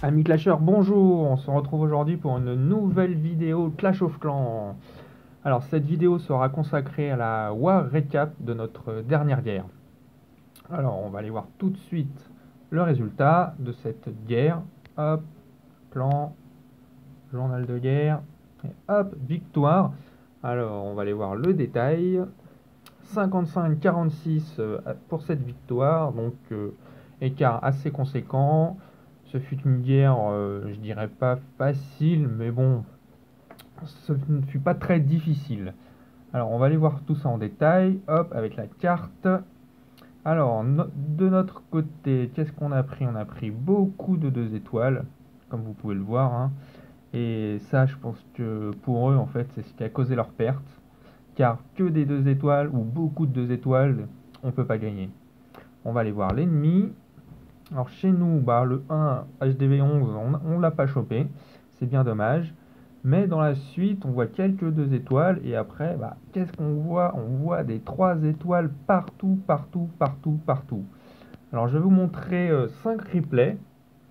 Amis Clashers, bonjour! On se retrouve aujourd'hui pour une nouvelle vidéo Clash of Clans. Alors cette vidéo sera consacrée à la War Recap de notre dernière guerre. Alors on va aller voir tout de suite le résultat de cette guerre. Hop, clan, journal de guerre, et hop, victoire. Alors on va aller voir le détail. 55-46 pour cette victoire, donc écart assez conséquent. Ce fut une guerre, je dirais pas facile, mais bon, ce ne fut pas très difficile. Alors, on va aller voir tout ça en détail, hop, avec la carte. Alors, de notre côté, qu'est-ce qu'on a pris? On a pris beaucoup de 2 étoiles, comme vous pouvez le voir, hein. Et ça, je pense que pour eux, en fait, c'est ce qui a causé leur perte. Car que des 2 étoiles, ou beaucoup de 2 étoiles, on ne peut pas gagner. On va aller voir l'ennemi. Alors chez nous, bah, le 1 HDV11, on ne l'a pas chopé, c'est bien dommage. Mais dans la suite, on voit quelques 2 étoiles, et après, bah, qu'est-ce qu'on voit? On voit des 3 étoiles partout, partout, partout, partout. Alors je vais vous montrer 5 replays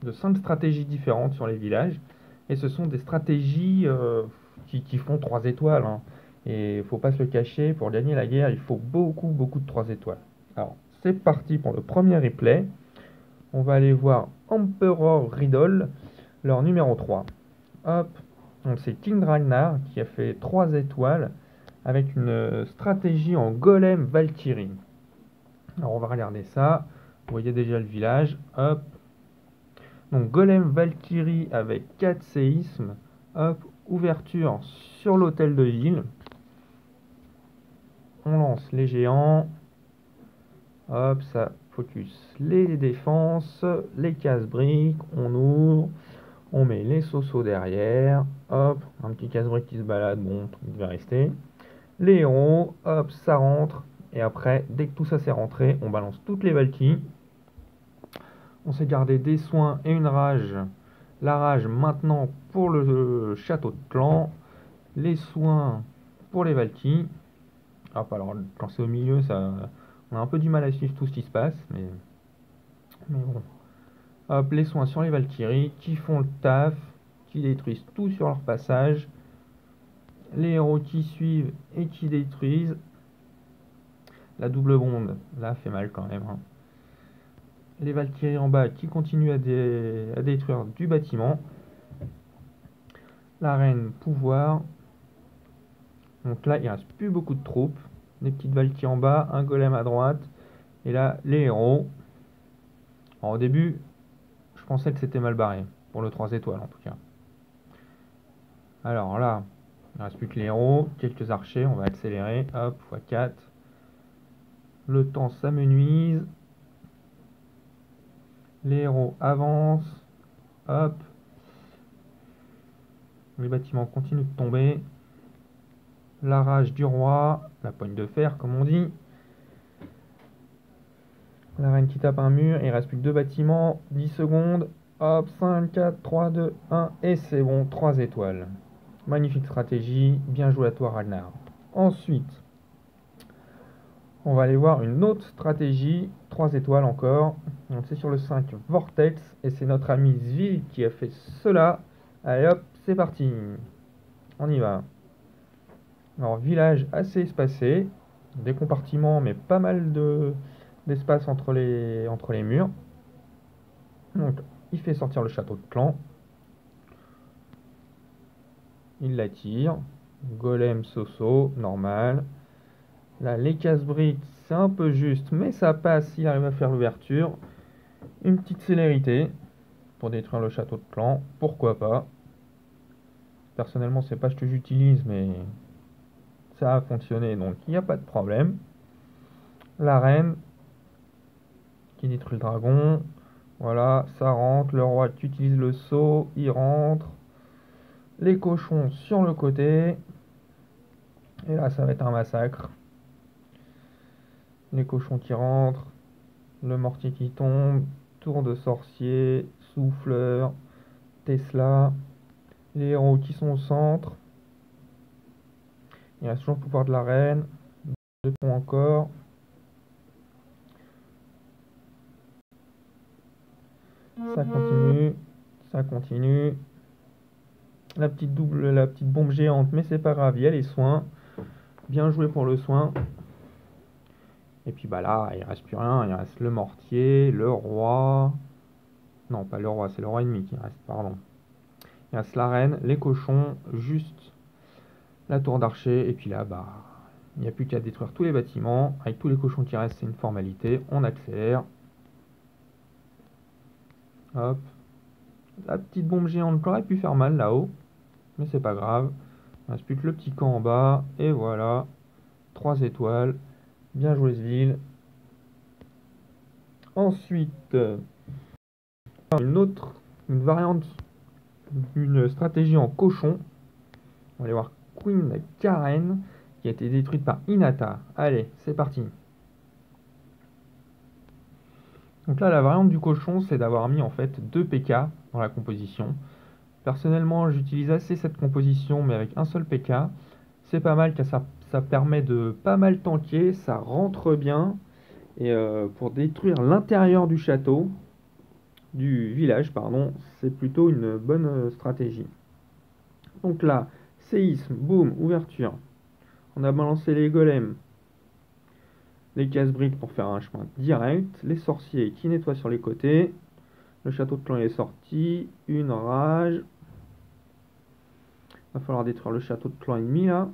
de 5 stratégies différentes sur les villages. Et ce sont des stratégies qui font 3 étoiles, hein. Et il ne faut pas se le cacher, pour gagner la guerre, il faut beaucoup, beaucoup de 3 étoiles. Alors c'est parti pour le premier replay. On va aller voir Emperor Riddle, leur numéro 3. Hop, donc c'est King Ragnar qui a fait 3 étoiles avec une stratégie en Golem Valkyrie. Alors on va regarder ça. Vous voyez déjà le village. Hop. Donc Golem Valkyrie avec 4 séismes. Hop, ouverture sur l'hôtel de ville. On lance les géants. Hop, ça focus les défenses, les casse-briques, on ouvre, on met les sosos derrière, hop, un petit casse-brique qui se balade, bon, il devait rester. Les héros, hop, ça rentre, et après, dès que tout ça s'est rentré, on balance toutes les Valkyries. On s'est gardé des soins et une rage. La rage maintenant pour le château de clan, les soins pour les Valkyries. Hop, alors quand c'est au milieu, ça, on a un peu du mal à suivre tout ce qui se passe, mais bon. Hop, les soins sur les Valkyries qui font le taf, qui détruisent tout sur leur passage. Les héros qui suivent et qui détruisent. La double bombe, là, fait mal quand même, hein. Les Valkyries en bas qui continuent à détruire du bâtiment. La reine pouvoir. Donc là, il reste plus beaucoup de troupes. Des petites Valkyries en bas, un golem à droite. Et là, les héros. Alors, au début, je pensais que c'était mal barré. Pour le 3 étoiles, en tout cas. Alors là, il ne reste plus que les héros, quelques archers, on va accélérer, hop, x4. Le temps s'amenuise. Les héros avancent, hop. Les bâtiments continuent de tomber. La rage du roi, la poigne de fer comme on dit. La reine qui tape un mur, il ne reste plus que 2 bâtiments, 10 secondes. Hop, 5, 4, 3, 2, 1, et c'est bon, 3 étoiles. Magnifique stratégie, bien joué à toi Ragnar. Ensuite, on va aller voir une autre stratégie, 3 étoiles encore. Donc c'est sur le 5 Vortex, et c'est notre ami Zvil qui a fait cela. Allez hop, c'est parti. On y va. Alors village assez espacé, des compartiments mais pas mal d'espace entre les murs. Donc il fait sortir le château de clan. Il l'attire. Golem Soso, normal. Là, les casse-briques, c'est un peu juste, mais ça passe, il arrive à faire l'ouverture. Une petite célérité pour détruire le château de clan, pourquoi pas. Personnellement, c'est pas ce que j'utilise, mais ça a fonctionné, donc il n'y a pas de problème. La reine qui détruit le dragon. Voilà, ça rentre. Le roi qui utilise le sceau, il rentre. Les cochons sur le côté. Et là, ça va être un massacre. Les cochons qui rentrent. Le mortier qui tombe. Tour de sorcier. Souffleur. Tesla. Les héros qui sont au centre. Il reste toujours le pouvoir de la reine. 2 ponts encore. Ça continue. Ça continue. La petite bombe géante, mais c'est pas grave, il y a les soins. Bien joué pour le soin. Et puis bah là, il reste plus rien. Il reste le mortier, le roi. Non, pas le roi, c'est le roi ennemi qui reste, pardon. Il reste la reine, les cochons, juste la tour d'archer. Et puis là, bah, il n'y a plus qu'à détruire tous les bâtiments. Avec tous les cochons qui restent, c'est une formalité. On accélère. Hop. La petite bombe géante qui aurait pu faire mal là-haut. Mais c'est pas grave. Il ne reste plus que le petit camp en bas. Et voilà. 3 étoiles. Bien joué ce ville. Ensuite, une variante d'une stratégie en cochon. On va aller voir Queen Karen qui a été détruite par Hinata. Allez, c'est parti. Donc là, la variante du cochon, c'est d'avoir mis en fait 2 PK dans la composition. Personnellement, j'utilise assez cette composition, mais avec un seul PK. C'est pas mal car ça permet de pas mal tanker, ça rentre bien. Et pour détruire l'intérieur du château, du village, pardon, c'est plutôt une bonne stratégie. Donc là, séisme, boum, ouverture. On a balancé les golems, les casse-briques pour faire un chemin direct, les sorciers qui nettoient sur les côtés. Le château de clan est sorti, une rage. Va falloir détruire le château de clan ennemi là.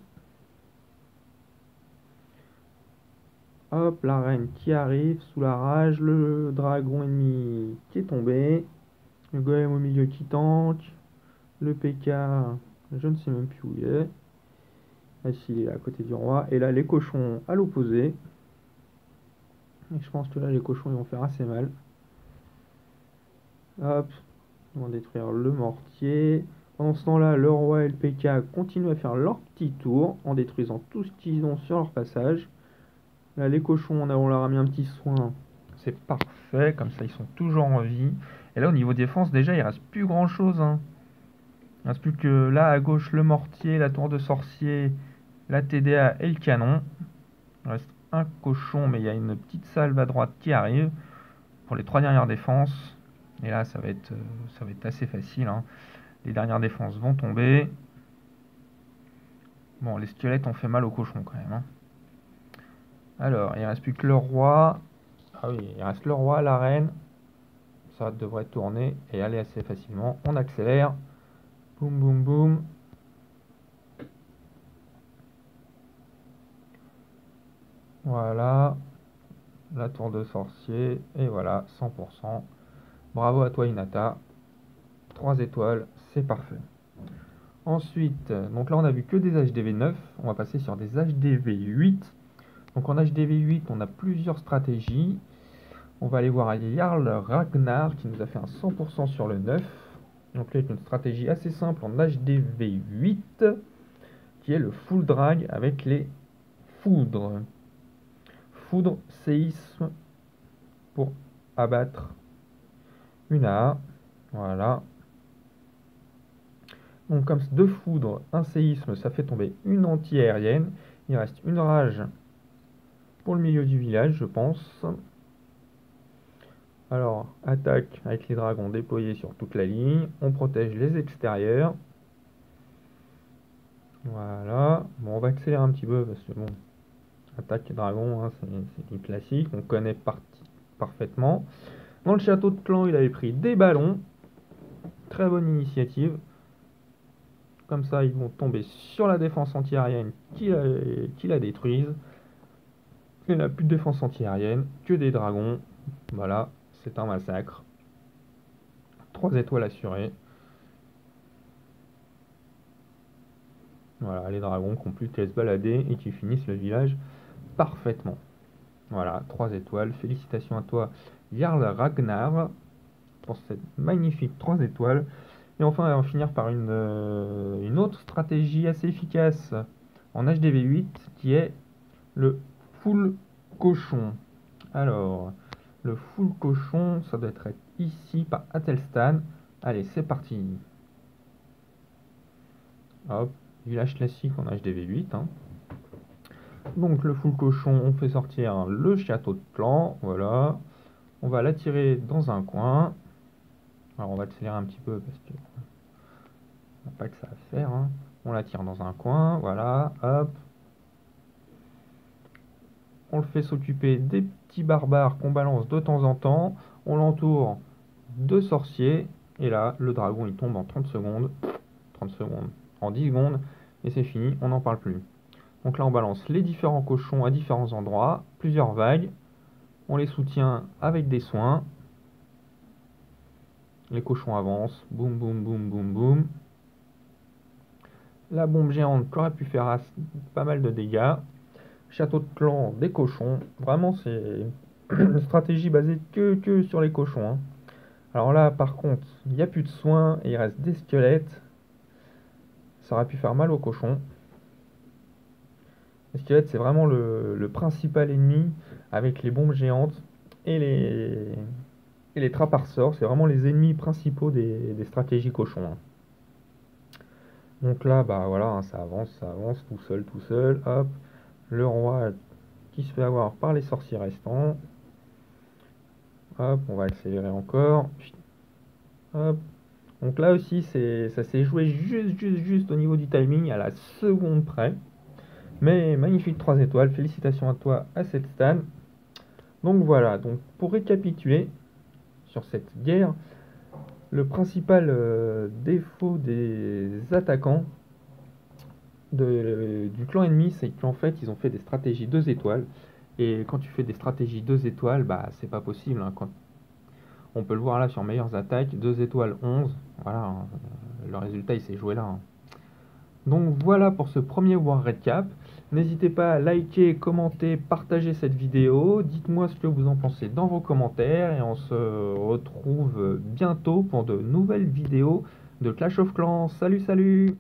Hop, la reine qui arrive sous la rage, le dragon ennemi qui est tombé, le golem au milieu qui tank, le PK, je ne sais même plus où il est. Ici, il est à côté du roi. Et là, les cochons à l'opposé. Et je pense que là, les cochons ils vont faire assez mal. Hop, ils vont détruire le mortier. Pendant ce temps-là, le roi et le PK continuent à faire leur petit tour en détruisant tout ce qu'ils ont sur leur passage. Là, les cochons, on leur a mis un petit soin. C'est parfait, comme ça, ils sont toujours en vie. Et là, au niveau défense, déjà, il reste plus grand-chose. Hein. Il reste plus que là, à gauche, le mortier, la tour de sorcier, la TDA et le canon. Il reste un cochon, mais il y a une petite salve à droite qui arrive pour les 3 dernières défenses. Et là, ça va être assez facile. Hein. Les dernières défenses vont tomber. Bon, les squelettes ont fait mal aux cochons quand même. Hein. Alors, il ne reste plus que le roi. Ah oui, il reste le roi, la reine. Ça devrait tourner et aller assez facilement. On accélère. Boum, boum, boum. Voilà. La tour de sorcier. Et voilà, 100%. Bravo à toi, Hinata. 3 étoiles, c'est parfait. Ensuite, donc là, on a vu que des HDV 9. On va passer sur des HDV 8. Donc en HDV 8, on a plusieurs stratégies. On va aller voir Jarl Ragnar qui nous a fait un 100% sur le 9. Donc là, une stratégie assez simple en HDV 8 qui est le full drag avec les foudres. Foudre, séisme pour abattre une A. Voilà. Donc comme 2 foudres, un séisme, ça fait tomber une anti-aérienne. Il reste une rage pour le milieu du village, je pense. Alors, attaque avec les dragons déployés sur toute la ligne. On protège les extérieurs. Voilà. Bon, on va accélérer un petit peu parce que bon, attaque et dragon, hein, c'est du classique. On connaît parfaitement. Dans le château de clan, il avait pris des ballons. Très bonne initiative. Comme ça, ils vont tomber sur la défense anti-aérienne qui la détruise. Il n'y a plus de défense anti-aérienne, que des dragons. Voilà, c'est un massacre. 3 étoiles assurées. Voilà, les dragons qui n'ont plus qu'à se balader et qui finissent le village parfaitement. Voilà, 3 étoiles. Félicitations à toi, Jarl Ragnar, pour cette magnifique 3 étoiles. Et enfin, on va finir par une autre stratégie assez efficace en HDV 8 qui est le full cochon. Alors, le full cochon, ça doit être ici par Athelstan. Allez, c'est parti. Hop, village classique en HDV 8. Hein. Donc, le full cochon, on fait sortir le château de clan. Voilà. On va l'attirer dans un coin. Alors on va accélérer un petit peu parce que on n'a pas que ça à faire, hein. On la tire dans un coin, voilà, hop. On le fait s'occuper des petits barbares qu'on balance de temps en temps. On l'entoure de sorciers. Et là, le dragon, il tombe en 30 secondes. 30 secondes, en 10 secondes. Et c'est fini, on n'en parle plus. Donc là, on balance les différents cochons à différents endroits. Plusieurs vagues. On les soutient avec des soins. Les cochons avancent. Boum, boum, boum, boum, boum. La bombe géante qui aurait pu faire pas mal de dégâts. Château de clan des cochons. Vraiment, c'est une stratégie basée que sur les cochons, hein. Alors là, par contre, il n'y a plus de soins et il reste des squelettes. Ça aurait pu faire mal aux cochons. Les squelettes, c'est vraiment le principal ennemi avec les bombes géantes et les trappes à ressort. C'est vraiment les ennemis principaux des stratégies cochons, hein. Donc là, bah voilà, hein, ça avance, tout seul, tout seul. Hop, le roi qui se fait avoir par les sorciers restants. Hop, on va accélérer encore. Hop. Donc là aussi, ça s'est joué juste au niveau du timing, à la seconde près. Mais magnifique 3 étoiles, félicitations à toi à cette stan. Donc voilà, donc pour récapituler sur cette guerre, le principal défaut des attaquants du clan ennemi, c'est qu'en fait, ils ont fait des stratégies 2 étoiles. Et quand tu fais des stratégies 2 étoiles, bah c'est pas possible, hein. On peut le voir là sur meilleures attaques, 2 étoiles 11. Voilà, hein, le résultat il s'est joué là, hein. Donc voilà pour ce premier War Recap. N'hésitez pas à liker, commenter, partager cette vidéo. Dites-moi ce que vous en pensez dans vos commentaires. Et on se retrouve bientôt pour de nouvelles vidéos de Clash of Clans. Salut, salut!